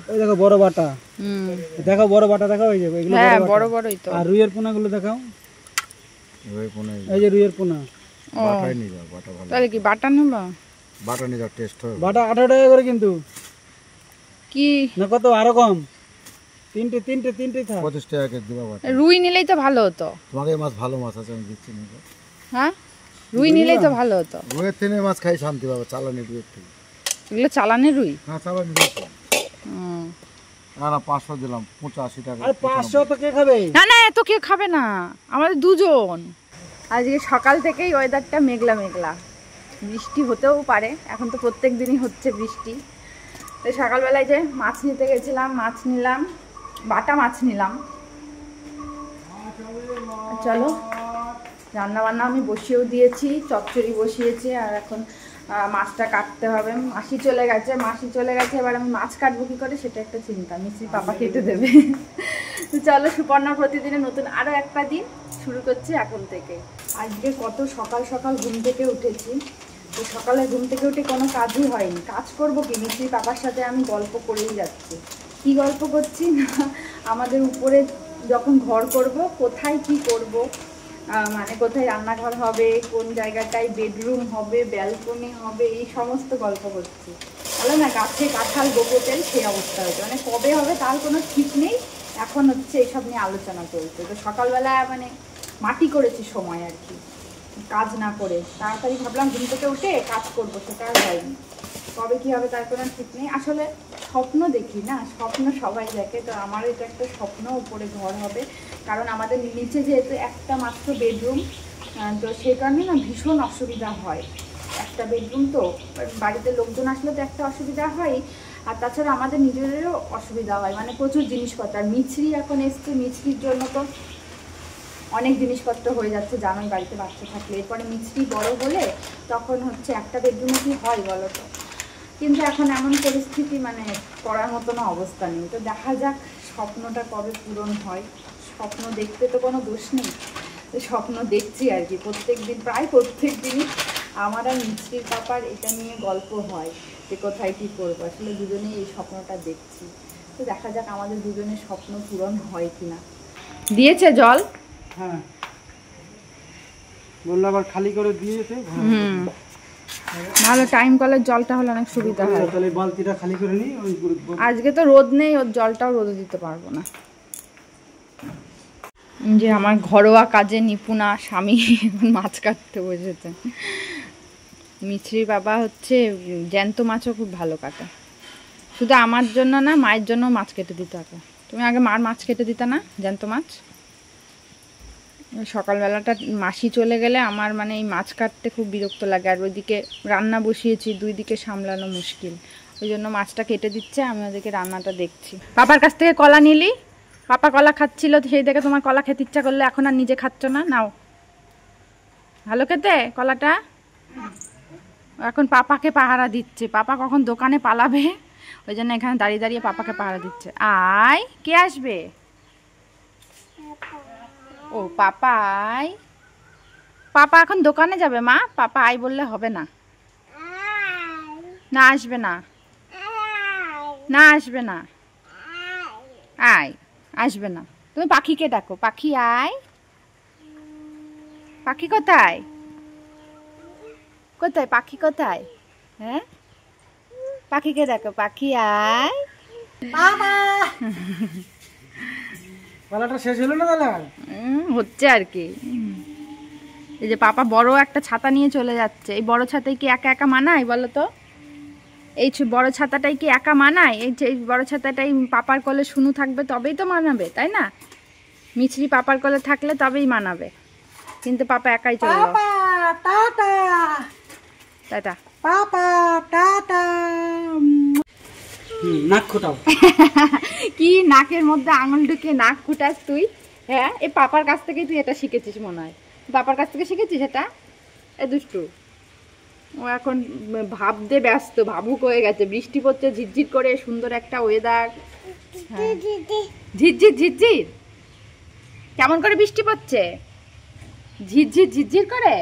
ওই দেখো বড় বাটা। দেখো বড় বাটা দেখাও, এই যে এগুলো হ্যাঁ বড় বড়ই তো। আর রুইয়ের পোনাগুলো দেখাও, রুইয়ের পোনা এই যে রুইয়ের পোনা। বাটাই নিয়ে যাও, বাটা ভালো। তাহলে কি বাটা নেবা? বাটা নিয়ে যাও, টেস্ট হবে। বাটা 18 টাকা করে কিন্তু। কি না কত আরো কম? তিনটে থাক। 25 টাকা কেজি দিবা বাটা। রুই নিলেই তো ভালো হতো। তোমাকে মাছ ভালো মাছ আছে আমি দিচ্ছি না। হ্যাঁ রুই নিলেই তো ভালো হতো। রুইয়ের থেকে মাছ খাই শান্তি পাবে, চালানি রুইয়ের থেকে। এগুলো চালানে রুই? হ্যাঁ চালানি রুই। না 500 দিলাম, 85 টাকা। আরে 500 তো কে খাবে? না না এত কেউ খাবে না, আমাদের দুজন। আজকে সকাল থেকেই ওয়েদারটা মেঘলা মেঘলা, বৃষ্টি হতেও পারে, এখন তো প্রত্যেক দিনই হচ্ছে বৃষ্টি। তো সকালবেলায় যে মাছ নিতে গেছিলাম, মাছ নিলাম, বাটা মাছ নিলাম। চলো রান্না বান্না আমি বসিয়েও দিয়েছি, চচ্চড়ি বসিয়েছি, আর এখন মাছটা কাটতে হবে। মাসি চলে গেছে, এবার আমি মাছ কাটবো কি করে সেটা একটা চিন্তা। মিস্ত্রি পাপা কেটে দেবে। তো চলো সুপর্ণা প্রতিদিনের নতুন আরও একটা দিন শুরু করছি এখন থেকে। আজকে কত সকাল সকাল ঘুম থেকে উঠেছি, তো সকালে ঘুম থেকে উঠে কোনো কাজই হয়নি। কাজ করবো কি, মিস্ত্রি পাপার সাথে আমি গল্প করেই যাচ্ছি। কি গল্প করছি না, আমাদের উপরে যখন ঘর করব কোথায় কি করব, মানে কোথায় রান্নাঘর হবে, কোন জায়গাটায় বেডরুম হবে, ব্যালকনি হবে, এই সমস্ত গল্প করছি। বলে না গাছে কাঁঠাল গোপতেল, সেই অবস্থা হয়েছে। মানে কবে হবে তার কোনো ঠিক নেই, এখন হচ্ছে এইসব নিয়ে আলোচনা চলছে। তো সকালবেলা মানে মাটি করেছি সময় আর কি, কাজ না করে তাড়াতাড়ি ভাবলাম ঘুম থেকে উঠে কাজ করবো, সেটা আর হয়নি। কবে কী হবে তার কোনো ঠিক নেই। আসলে স্বপ্ন দেখি না, স্বপ্ন সবাই দেখে, তো আমার এটা একটা স্বপ্ন, উপরে ঘর হবে। কারণ আমাদের নিচে যেহেতু একটা মাত্র বেডরুম, তো সেই কারণে না ভীষণ অসুবিধা হয়। একটা বেডরুম তো বাড়িতে লোকজন আসলে তো একটা অসুবিধা হয়, আর তাছাড়া আমাদের নিজেদেরও অসুবিধা হয়, মানে প্রচুর জিনিসপত্র। আর মিছরি এখন এসছে, মিছরির জন্য তো অনেক জিনিসপত্র হয়ে যাচ্ছে, জানোই বাড়িতে বাচ্চা থাকলে। এরপরে মিছরি বড় হলে তখন হচ্ছে একটা বেডরুমে কি হয় বলো তো। কিন্তু এখন এমন পরিস্থিতি, মানে করার মতনও অবস্থা নেই। তো দেখা যাক স্বপ্নটা কবে পূরণ হয়। স্বপ্ন দেখতে তো কোনো দোষ নেই, তো স্বপ্ন দেখছি আর কি প্রায় প্রত্যেক দিনই আমার আর মিছরির পাপার এটা নিয়ে গল্প হয় যে কোথায় কী করবো। আসলে দুজনেই এই স্বপ্নটা দেখছি, তো দেখা যাক আমাদের দুজনের স্বপ্ন পূরণ হয় কিনা। দিয়েছে জল? হ্যাঁ বললো আবার খালি করে দিয়েছে। ভালো, টাইম কলের জলটা হলে অনেক সুবিধা হয়। তাহলে বালতিটা খালি করে নিই। আজকে তো রোদ নেই, ওর জলটাও রোদে দিতে পারবো না। যে আমার ঘরোয়া কাজে নিপুণা স্বামী এখন মাছ কাটতে বসেছে। মিছরির বাবা হচ্ছে জ্যান্ত মাছও খুব ভালো কাটে, শুধু আমার জন্য না, মায়ের জন্য মাছ কেটে দিতে হবে। তুমি আগে মার মাছ কেটে দিতে না, জ্যান্ত মাছ। সকালবেলাটা মাসি চলে গেলে আমার মানে এই মাছ কাটতে খুব বিরক্ত লাগে, আর ওইদিকে রান্না বসিয়েছি, দুই দিকে সামলানো মুশকিল। ওই জন্য মাছটা কেটে দিচ্ছে, আমি ওদিকে রান্নাটা দেখছি। পাপার কাছ থেকে কলা নিলি, পাপা কলা খাচ্ছিল, সেই দেখে তোমার কলা খেতে ইচ্ছা করলে, এখন আর নিজে খাচ্ছ না। নাও, ভালো খেতে কলাটা। এখন পাপাকে পাহারা দিচ্ছে, পাপা কখন দোকানে পালাবে, ওই জন্য এখানে দাঁড়িয়ে দাঁড়িয়ে পাপাকে পাহারা দিচ্ছে। আয়, কে আসবে? ও পাপা আয়। পাপা এখন দোকানে যাবে মা, পাপা আয় বললে হবে না। না আসবে না, না আসবে না, আয়, আসবে না। তুমি পাখিকে ডাকো, পাখি আয়। পাখি কোথায়, কোথায় পাখি কোথায়? হ্যাঁ পাখিকে ডাকো, পাখি আয়। পালাটা শেষ হলো না দাদা? হচ্ছে আর কি। এই যে পাপা বড় একটা ছাতা নিয়ে চলে যাচ্ছে। এই বড় ছাতায় কি একা একা মানায় বলো তো? এই বড় ছাতাটাই কি একা মানায়? এই বড় ছাতাটাই পাপার কোলে শুনু থাকবে তবেই তো মানাবে, তাই না? মিছরি পাপার কোলে থাকলে তবেই মানাবে, কিন্তু পাপা একাই চলে গেল। টাটা টাটা পাপা, টাটা। নাক খোটাও। কি নাকের মধ্যে আঙুল ঢুকে নাক খুঁটাস তুই? হ্যাঁ, এই পাপার কাছ থেকে তুই এটা শিখেছিস মনে হয়। পাপার কাছ থেকে শিখেছিস এটা? এ দুষ্টু, ও এখন ভাবতে ব্যস্ত, ভাবুক হয়ে গেছে। বৃষ্টি পড়ছে ঝিরঝির করে, সুন্দর একটা ওয়েদার। ঝিরঝির ঝিরঝির কেমন করে বৃষ্টি পড়ছে? ঝিরঝির ঝিরঝির করে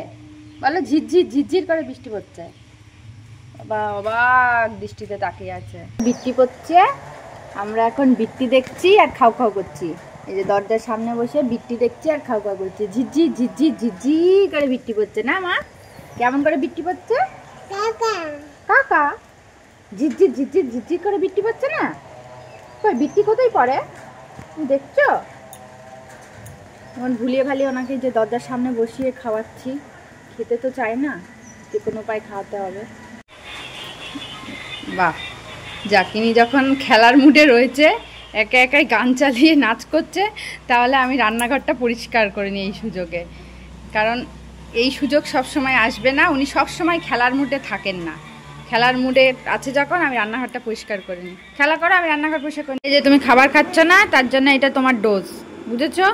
বলো, ঝিরঝির ঝিরঝির করে বৃষ্টি পড়ছে। বাবা অবাক দৃষ্টিতে তাকিয়ে আছে। বৃষ্টি পড়ছে, আমরা এখন বিট্টি দেখছি আর খাও খাও করছি। এই যে দরজার সামনে বসে বিট্টি দেখছি আর খাও খাও করছি। ঝিঝি ঝিঝি ঝিঝি করে বিট্টি পড়ছে না মা? কেমন করে বিট্টি পড়ছে? কাকা ঝিঝি ঝিঝি ঝিঝি করে বিট্টি পড়ছে না? কই বিট্টি কোথায় পড়ে দেখছো? যেমন ভুলিয়ে ভালিয়ে ওনাকে যে দরজার সামনে বসিয়ে খাওয়াচ্ছি, খেতে তো চায় না, যে কোনো উপায় খাওয়াতে হবে। বাহ, জাকিনি যখন খেলার মুডে রয়েছে, একা একাই গান চালিয়ে নাচ করছে, তাহলে আমি রান্নাঘরটা পরিষ্কার করে নিই এই সুযোগে। কারণ এই সুযোগ সবসময় আসবে না, উনি সবসময় খেলার মুডে থাকেন না। খেলার মুডে আছে যখন, আমি রান্নাঘরটা পরিষ্কার করে নিই। খেলা করো, আমি রান্নাঘর পরিষ্কার করি। এই যে তুমি খাবার খাচ্ছ না, তার জন্য এটা তোমার ডোজ, বুঝেছো?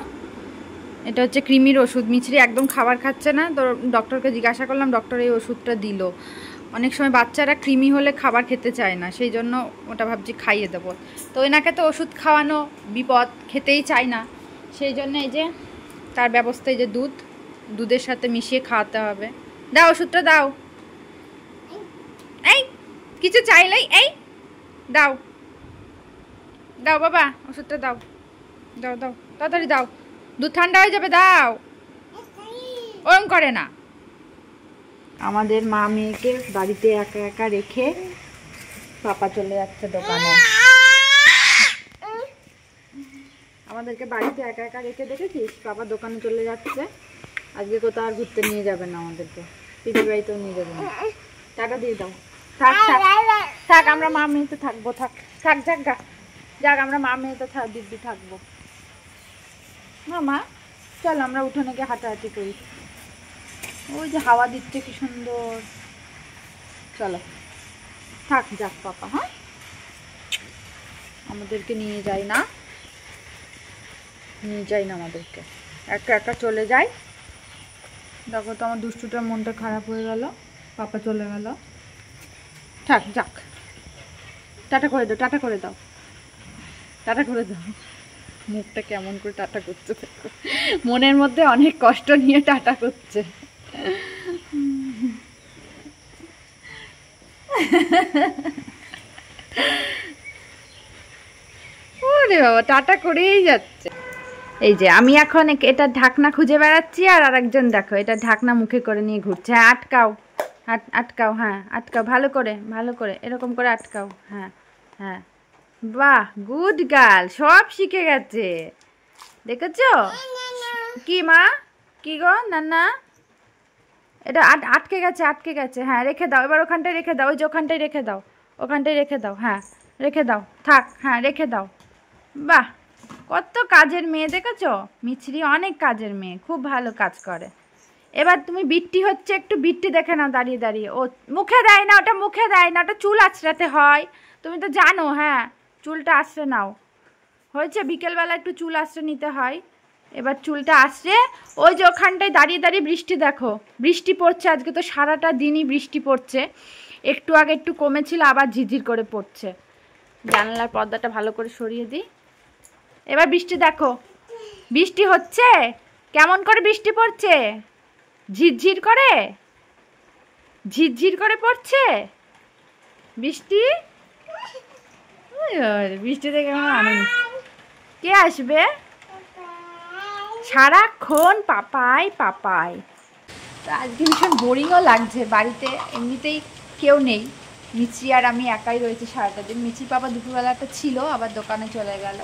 এটা হচ্ছে কৃমির ওষুধ। মিছরি একদম খাবার খাচ্ছে না, তো ডক্টরকে জিজ্ঞাসা করলাম, ডক্টর এই ওষুধটা দিল। অনেক সময় বাচ্চারা কৃমি হলে খাবার খেতে চায় না, সেই জন্য ওটা ভাবছি খাইয়ে দেবো। তো এনাকে তো ওষুধ খাওয়ানো বিপদ, খেতেই চায় না, সেই জন্য এই যে তার ব্যবস্থা, এই যে দুধের সাথে মিশিয়ে খাওয়াতে হবে। দাও ওষুধটা দাও, এই কিছু চাইলেই এই দাও দাও বাবা, ওষুধটা দাও দাও দাও, তাড়াতাড়ি দাও, দুধ ঠান্ডা হয়ে যাবে, দাও। ওরম করে না। আমাদের মা মেয়েকে বাড়িতে একা একা রেখে পাপা চলে যাচ্ছে দোকানে। আমাদেরকে বাড়িতে একা একা রেখে দেখেছিস, পাপা দোকানে চলে যাচ্ছে। আজকে কোথাও আর ঘুরতে নিয়ে যাবে না আমাদেরকে, পিঠের বাড়িতেও নিয়ে যাবে না। টাকা দিয়ে দাও। থাক থাক থাক, আমরা মা মেয়েতে থাকবো। থাক থাক, যাক গা যাক, আমরা মা মেয়েতে দিব্যি থাকবো। মা চল আমরা উঠোনে গিয়ে হাঁটাহাঁটি করি। ওই যে হাওয়া দিচ্ছে কি সুন্দর, চলো। থাক যাক পাপা, হ্যাঁ আমাদেরকে নিয়ে যায় না, আমাদেরকে একা একা চলে যায়। দেখো তো আমার দুষ্টুটার মনটা খারাপ হয়ে গেল, পাপা চলে গেল। থাক যাক, টাটা করে দাও, টাটা করে দাও, টাটা করে দাও। মুখটা কেমন করে টাটা করছে, মনের মধ্যে অনেক কষ্ট নিয়ে টাটা করছে। ওরে বাবা, টাটা করেই যাচ্ছে। এই যে আমি এখন এটা ঢাকনা খুঁজে বেড়াচ্ছি, আর আরেকজন দেখো এটা ঢাকনা মুখে করে নিয়ে ঘুরছে। হ্যাঁ আটকাও, আটকাও, হ্যাঁ আটকাও, ভালো করে এরকম করে আটকাও। হ্যাঁ হ্যাঁ, বাহ গুড গার্ল, সব শিখে গেছে, দেখেছো? কি মা, কি গো নান্না? এটা আটকে গেছে। হ্যাঁ রেখে দাও, এবার ওখানটায় রেখে দাও, ওই যে ওখানটায় রেখে দাও, হ্যাঁ রেখে দাও, থাক, হ্যাঁ রেখে দাও। বাহ, কত কাজের মেয়ে দেখেছো? মিছরি অনেক কাজের মেয়ে, খুব ভালো কাজ করে। এবার তুমি বিট্টি হচ্ছে, একটু বিট্টি দেখে নাও দাঁড়িয়ে দাঁড়িয়ে। ও মুখে দেয় না, ওটা চুল আঁচড়াতে হয়, তুমি তো জানো। হ্যাঁ চুলটা আঁচড়ে নাও, হয়েছে? বিকেলবেলা একটু চুল আঁচড়ে নিতে হয়। এবার চুলটা আঁচড়ে ওই যে ওখানটায় দাঁড়িয়ে দাঁড়িয়ে বৃষ্টি দেখো, বৃষ্টি পড়ছে, আজকে তো সারাটা দিনই বৃষ্টি পড়ছে। একটু আগে একটু কমেছিল, আবার ঝিরঝির করে পড়ছে। জানালার পর্দাটা ভালো করে সরিয়ে দিই। এবার বৃষ্টি দেখো, বৃষ্টি হচ্ছে, কেমন করে বৃষ্টি পড়ছে, ঝিরঝির করে পড়ছে বৃষ্টি। বৃষ্টি দেখে আমার আনন্দ। কে আসবে? সারাক্ষণ পাপাই। তো আজকে ভীষণ বোরিংও লাগছে, বাড়িতে এমনিতেই কেউ নেই, মিছরি আর আমি একাই রয়েছে সারাটা দিন। মিছরি পাপা দুপুরবেলাটা ছিল, আবার দোকানে চলে গেল।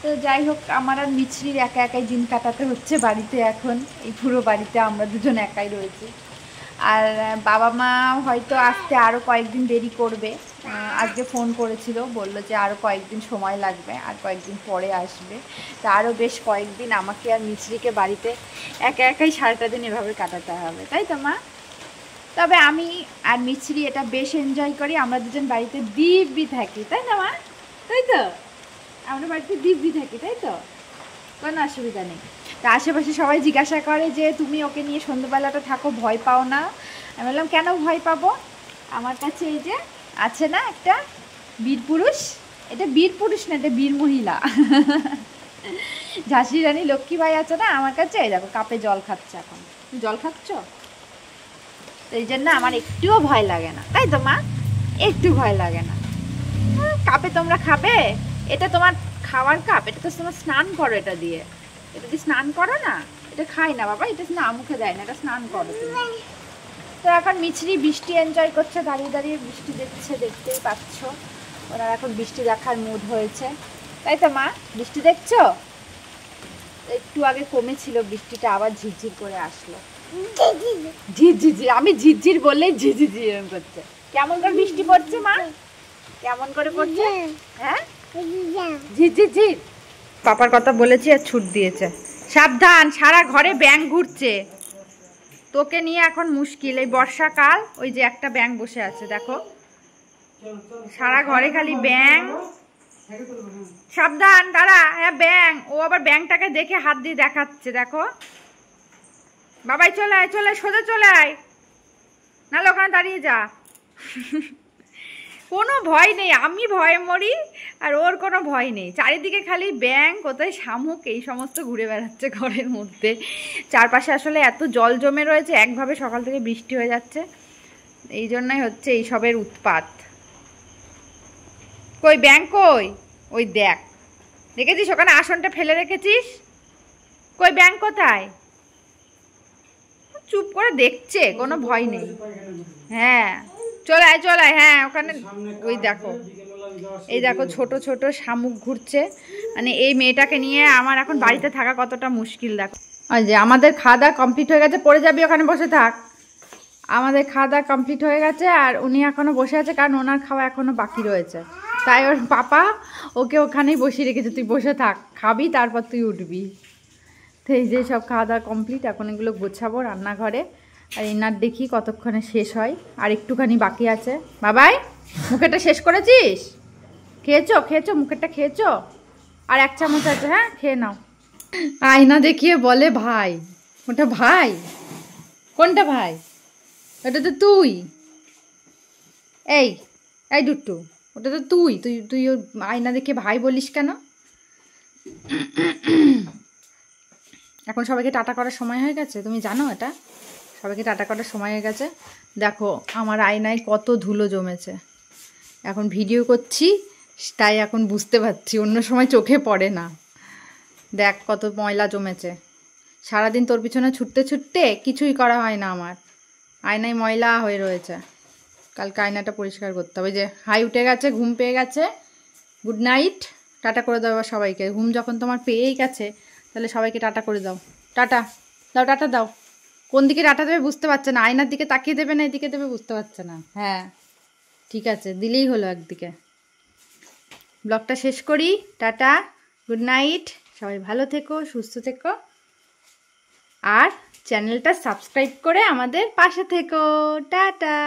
তো যাই হোক, আমার আর মিছরির একাই দিন কাটাতে হচ্ছে বাড়িতে। এখন এই পুরো বাড়িতে আমরা দুজন একাই রয়েছি। আর বাবা মা হয়তো আসতে আরও কয়েকদিন দেরি করবে। আজকে ফোন করেছিল, বললো যে আরও কয়েকদিন সময় লাগবে, আর কয়েকদিন পরে আসবে। তা আরও বেশ কয়েকদিন আমাকে আর মিছরিকে বাড়িতে একাই সারাটা দিন এভাবে কাটাতে হবে, তাই তো মা? তবে আমি আর মিছরি এটা বেশ এনজয় করি, আমরা দুজন বাড়িতে দিব্যি থাকি, তাই না মা? তাই তো, আমরা বাড়িতে দিব্যি থাকি, তাই তো, কোনো অসুবিধা নেই। তা আশেপাশে সবাই জিজ্ঞাসা করে যে তুমি ওকে নিয়ে সন্ধ্যাবেলাটা থাকো, ভয় পাও না? আমি বললাম কেন ভয় পাবো, আমার কাছে এই যে আছে না একটা বীর পুরুষ, এটা বীর পুরুষ না, এটা বীর মহিলা। ঝাঁসি রানী লক্ষ্মীবাই আছে না আমার কাছে, এই দেখো কাপে জল খাচ্ছে, এখন জল খাচ্ছ, তো এই জন্য আমার একটুও ভয় লাগে না, তাই তো মা? একটু ভয় লাগে না। কাপে তোমরা খাবে? এটা তোমার খাওয়ার কাপ, এটা তো তোমরা স্নান করো এটা দিয়ে। এটা দিয়ে স্নান করো না? এটা খাই না বাবা, এটা না মুখে দেয় না, এটা স্নান করো তুমি। তো এখন মিছরি বৃষ্টি এনজয় করছে, দাঁড়িয়ে দাঁড়িয়ে বৃষ্টি দেখছে, দেখতেই পাচ্ছ। ওরা এখন বৃষ্টি দেখার মুড হয়েছে, তাই তো মা? বৃষ্টি দেখছো? একটু আগে কমেছিল বৃষ্টিটা, আবার ঝিরঝির করে আসলো। ঝিরঝির, আমি ঝিরঝির বললেই ঝিরঝির এরকম করছে। কেমন করে বৃষ্টি পড়ছে মা? কেমন করে পড়ছে? হ্যাঁ, ঝিরঝির। পাপার কথা বলেছি আর ছুট দিয়েছে। সাবধান, সারা ঘরে ব্যাঙ ঘুরছে, তোকে নিয়ে এখন মুশকিল। এই বর্ষাকাল, ওই যে একটা ব্যাঙ বসে আছে দেখো, সারা ঘরে খালি ব্যাঙ। সাবধান, দাঁড়া। হ্যাঁ ব্যাঙ, ও আবার ব্যাঙটাকে দেখে হাত দিয়ে দেখাচ্ছে দেখো। বাবাই চলে আয়, চলে সোজা চলে আয়, নাহলে ওখানে দাঁড়িয়ে যা। কোনো ভয় নেই, আমি ভয়ে মরি আর ওর কোনো ভয় নেই। চারিদিকে খালি ব্যাঙ, কোথায় শামুক, এই সমস্ত ঘুরে বেড়াচ্ছে ঘরের মধ্যে। চারপাশে আসলে এত জল জমে রয়েছে, একভাবে সকাল থেকে বৃষ্টি হয়ে যাচ্ছে, এই জন্যই হচ্ছে এইসবের উৎপাত। কই ব্যাঙ কই? ওই দেখ, দেখেছিস ওখানে আসনটা ফেলে রেখেছিস? কই ব্যাঙ কোথায়? চুপ করে দেখছে, কোনো ভয় নেই। হ্যাঁ চলে আয়, চলে আয়। হ্যাঁ ওখানে ওই দেখো, এই দেখো ছোট ছোট শামুক ঘুরছে। মানে এই মেয়েটাকে নিয়ে আমার এখন বাড়িতে থাকা কতটা মুশকিল দেখো। ওই যে আমাদের খাওয়া দাওয়া কমপ্লিট হয়ে গেছে, পড়ে যাবি ওখানে বসে থাক। আমাদের খাওয়া দাওয়া কমপ্লিট হয়ে গেছে আর উনি এখনো বসে আছে, কারণ ওনার খাওয়া এখনো বাকি রয়েছে। তাই ওর পাপা ওকে ওখানেই বসিয়ে রেখেছে, তুই বসে থাক, খাবি তারপর তুই উঠবি। তো এই যে সব খাওয়া দাওয়া কমপ্লিট, এখন এগুলো গোছাবো রান্নাঘরে। আর এনার দেখি কতক্ষণে শেষ হয়, আর একটুখানি বাকি আছে। বাবাই, মুখেটা শেষ করেছিস? খেয়েছো খেয়েছো, মুখেরটা খেয়েছো? আর এক চামচ আছে, হ্যাঁ খেয়ে নাও। আয়না দেখিয়ে বলে ভাই। ওটা ভাই? কোনটা ভাই? ওটা তো তুই। এই এই দুট্টু, ওটা তো তুই। তুই তুই ওর আয়না দেখে ভাই বলিস কেন? এখন সবাইকে টাটা করার সময় হয়ে গেছে, তুমি জানো এটা? সবাইকে টাটা করার সময় হয়ে গেছে। দেখো আমার আয়নায় কত ধুলো জমেছে, এখন ভিডিও করছি তাই এখন বুঝতে পারছি, অন্য সময় চোখে পড়ে না। দেখ কত ময়লা জমেছে, সারাদিন তোর পিছনে ছুটতে ছুটতে কিছুই করা হয় না আমার, আয়নায় ময়লা হয়ে রয়েছে। কালকে আয়নাটা পরিষ্কার করতে হবে। যে হাই উঠে গেছে, ঘুম পেয়ে গেছে, গুড নাইট, টাটা করে দাও এবার সবাইকে। ঘুম যখন তোমার পেয়েই গেছে তাহলে সবাইকে টাটা করে দাও। টাটা দাও, টাটা দাও। কোন দিকে টাটা দেবে বুঝতে পারছে না, আয়নার দিকে তাকিয়ে দেবে না এদিকে দেবে বুঝতে পারছে না। হ্যাঁ ঠিক আছে, দিলেই হলো একদিকে। ব্লগটা শেষ করি, টাটা, গুড নাইট, সবাই ভালো থেকো, সুস্থ থেকো, আর চ্যানেলটা সাবস্ক্রাইব করে আমাদের পাশে থেকো। টাটা।